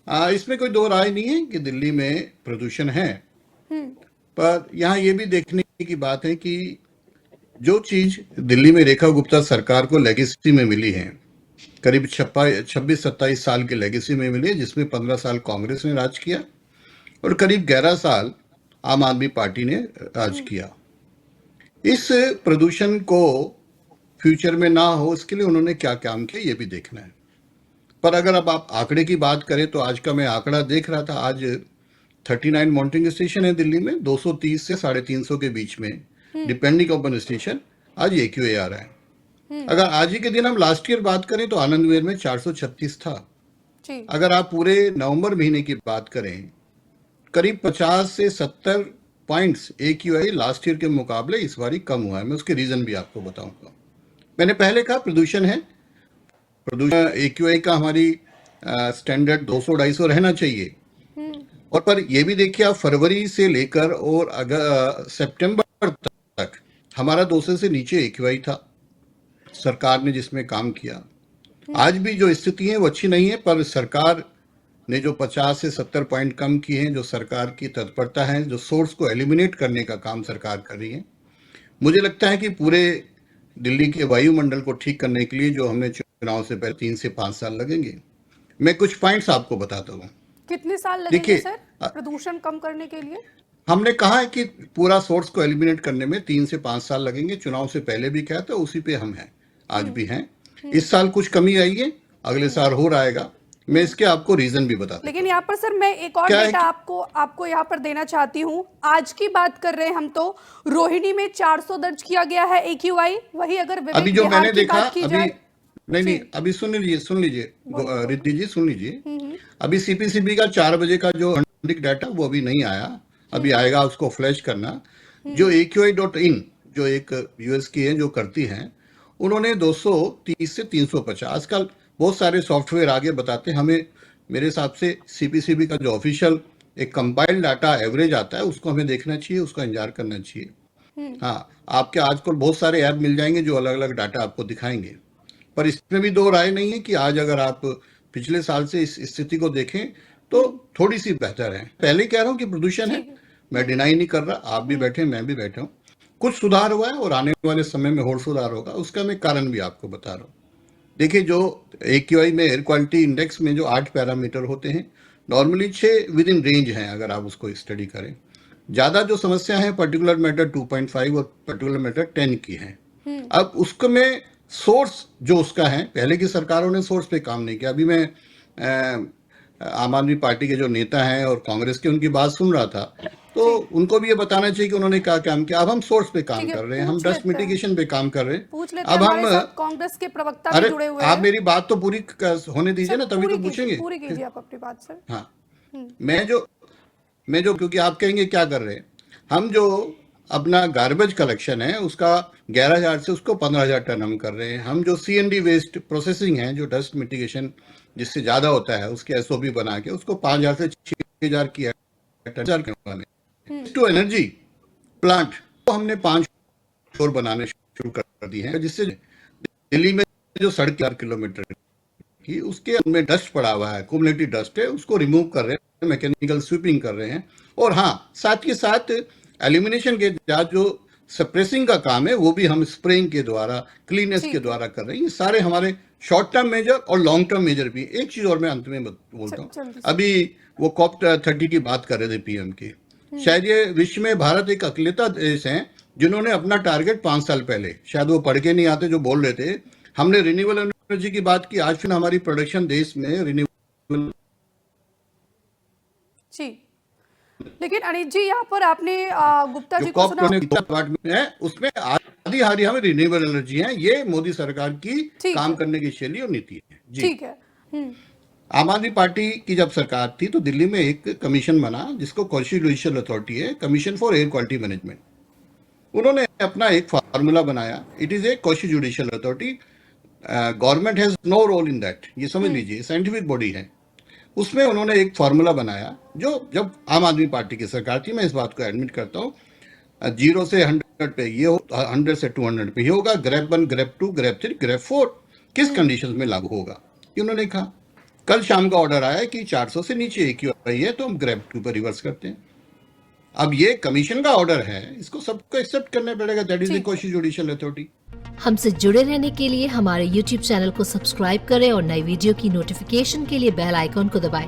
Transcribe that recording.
इसमें कोई दो राय नहीं है कि दिल्ली में प्रदूषण है, हम्म। पर यहाँ ये भी देखने की बात है कि जो चीज दिल्ली में रेखा गुप्ता सरकार को लेगेसी में मिली है, करीब 26-27 साल की लेगेसी में मिली है, जिसमें 15 साल कांग्रेस ने राज किया और करीब 11 साल आम आदमी पार्टी ने राज किया। इस प्रदूषण को फ्यूचर में ना हो, इसके लिए उन्होंने क्या काम किया ये भी देखना है। पर अगर अब आप आंकड़े की बात करें तो आज का मैं आंकड़ा देख रहा था, आज 39 माउंटिंग स्टेशन है दिल्ली में, 230 से 350 के बीच में डिपेंडिंग अपॉन स्टेशन आज AQI आ रहा है। अगर आज ही के दिन हम लास्ट ईयर बात करें तो आनंद विहार में 436 था। जी। अगर आप पूरे नवंबर महीने की बात करें, करीब 50 से 70 पॉइंट्स AQI लास्ट ईयर के मुकाबले इस बार कम हुआ है। मैं उसके रीजन भी आपको बताऊंगा। मैंने पहले कहा प्रदूषण है, प्रदूषण AQI का हमारी स्टैंडर्ड 200-250 रहना चाहिए। और पर ये भी देखिए आप, फरवरी से लेकर और सितंबर तक हमारा 200 से नीचे AQI था। सरकार ने जिसमें काम किया, आज भी जो स्थिति है वो अच्छी नहीं है, पर सरकार ने जो 50 से 70 पॉइंट कम किए हैं, जो सरकार की तत्परता है, जो सोर्स को एलिमिनेट करने का काम सरकार कर रही है, मुझे लगता है कि पूरे दिल्ली के वायुमंडल को ठीक करने के लिए जो हमने चुनाव से पहले 3 से 5 साल लगेंगे। मैं कुछ पॉइंट्स आपको बताता हूँ। कितने साल लगेंगे देखिए, सर प्रदूषण कम करने के लिए? हमने कहा है कि पूरा सोर्स को एलिमिनेट करने में 3 से 5 साल लगेंगे। चुनाव से पहले भी कहा था, उसी पे हम हैं, आज भी हैं। इस साल कुछ कमी आई है, अगले साल हो रहेगा। मैं इसके आपको रीजन भी बता दूं। लेकिन यहाँ पर सर मैं एक और क्या है डेटा आपको यहाँ पर देना चाहती हूँ। आज की बात कर रहे हैं हम, तो रोहिणी में 400 दर्ज किया गया है AQI। वही अगर अभी जो मैंने देखा, अभी नहीं, जी। अभी सुन लीजिए रिद्धि जी, सुन लीजिए। अभी CPCB का 4 बजे का जो डाटा वो अभी नहीं आया, अभी आएगा, उसको फ्लैश करना। जो AQI.in जो एक US की है, जो करती हैं, उन्होंने 230 से 350, आजकल बहुत सारे सॉफ्टवेयर आगे बताते हैं हमें। मेरे हिसाब से CPCB का जो ऑफिशियल एक कंपाइल्ड डाटा एवरेज आता है, उसको हमें देखना चाहिए, उसका इंतजार करना चाहिए। हाँ, आपके आजकल बहुत सारे ऐप मिल जाएंगे जो अलग अलग डाटा आपको दिखाएंगे, पर इसमें भी दो राय नहीं है कि आज अगर आप पिछले साल से इस स्थिति को देखें तो थोड़ी सी बेहतर है। पहले कह रहा हूं कि प्रदूषण है, मैं डिनाई नहीं कर रहा, आप भी बैठे, मैं भी बैठा हूं। कुछ सुधार हुआ है और आने वाले समय में और सुधार होगा, उसका मैं कारण भी आपको बता रहा हूं। देखिए, जो AQI में एयर क्वालिटी इंडेक्स में जो 8 पैरामीटर होते हैं, नॉर्मली 6 विद इन रेंज हैं अगर आप उसको स्टडी करें। ज़्यादा जो समस्या है पर्टिकुलर मैटर 2.5 और पर्टिकुलर मैटर 10 की है। अब उसको में सोर्स जो उसका है, पहले की सरकारों ने सोर्स पे काम नहीं किया। अभी मैं आम आदमी पार्टी के जो नेता हैं और कांग्रेस के, उनकी बात सुन रहा था, तो उनको भी ये बताना चाहिए कि उन्होंने क्या काम किया। अब हम सोर्स पे काम कर रहे हैं, हम डस्ट मिटिगेशन पे काम कर रहे हैं। पूछ लेते हैं, अब हमारे हम साथ कांग्रेस के प्रवक्ता भी अरे जुड़े हुए आप हैं। मेरी बात तो पूरी होने दीजिए ना, तभी तो पूछेंगे। पूरी कीजिए आप अपनी बात सर। हाँ, मैं जो क्योंकि आप कहेंगे क्या कर रहे हैं, हम जो अपना गार्बेज कलेक्शन है उसका 11,000 से उसको 15,000 टन हम कर रहे हैं। हम जो CND वेस्ट प्रोसेसिंग है, जो डस्ट मिटिगेशन जिससे ज्यादा होता है, उसके SOP बना के उसको 5,000 से 6,000 की टू एनर्जी प्लांट तो हमने 5 और बनाने शुरू कर दी है, जिससे दिल्ली में जो सड़क 4 किलोमीटर की उसके में डस्ट पड़ा हुआ है, कुमुलेटिव डस्ट है, उसको रिमूव कर रहे हैं, मैकेनिकल स्वीपिंग कर रहे हैं। और हाँ, साथ ही साथ एलिमिनेशन के साथ जो सप्रेसिंग का काम है वो भी हम स्प्रेइंग के द्वारा, क्लीनेस के द्वारा कर रहे हैं। ये सारे हमारे शॉर्ट टर्म मेजर और लॉन्ग टर्म मेजर भी। एक चीज और मैं अंत में बोलता हूँ, अभी वो COP30 की बात कर रहे थे PM की। शायद ये विश्व में भारत एक अकेलेता देश है जिन्होंने अपना टारगेट 5 साल पहले, शायद वो पढ़ के नहीं आते जो बोल रहे थे, हमने रिन्यूएबल एनर्जी की बात की। आज फिर हमारी प्रोडक्शन देश में रिन्यूएबल जी। लेकिन अनिल जी, यहाँ पर आपने गुप्ता जी को सुना है, उसमें आधी हारी हमें रिन्यूएबल एनर्जी है। ये मोदी सरकार की काम करने की शैली और नीति है जी। ठीक है। आम आदमी पार्टी की जब सरकार थी तो दिल्ली में एक कमीशन बना जिसको कौशी जुडिशियल अथॉरिटी है, commission for air quality management. उन्होंने अपना एक फार्मूला बनाया, it is a quasi judicial authority, government has no role in that. ये समझ लीजिए, साइंटिफिक बॉडी है। उसमें उन्होंने एक फार्मूला बनाया जो जब आम आदमी पार्टी की सरकार थी, मैं इस बात को एडमिट करता हूँ, 0 से 100 पे ये हो, 100 से 200 पे ये होगा, ग्रेप 1, ग्रेप 2, ग्रेप 3, ग्रेप 4 किस कंडीशन में लागू होगा, ये उन्होंने कहा। कल शाम का ऑर्डर आया कि 400 से नीचे AQI है तो हम ग्रैब 2 पर रिवर्स करते हैं। अब ये कमीशन का ऑर्डर है, इसको सबको एक्सेप्ट करना पड़ेगा। दैट इज द कोशिश जुडिशियल अथॉरिटी। हमसे जुड़े रहने के लिए हमारे YouTube चैनल को सब्सक्राइब करें और नई वीडियो की नोटिफिकेशन के लिए बेल आइकॉन को दबाएं।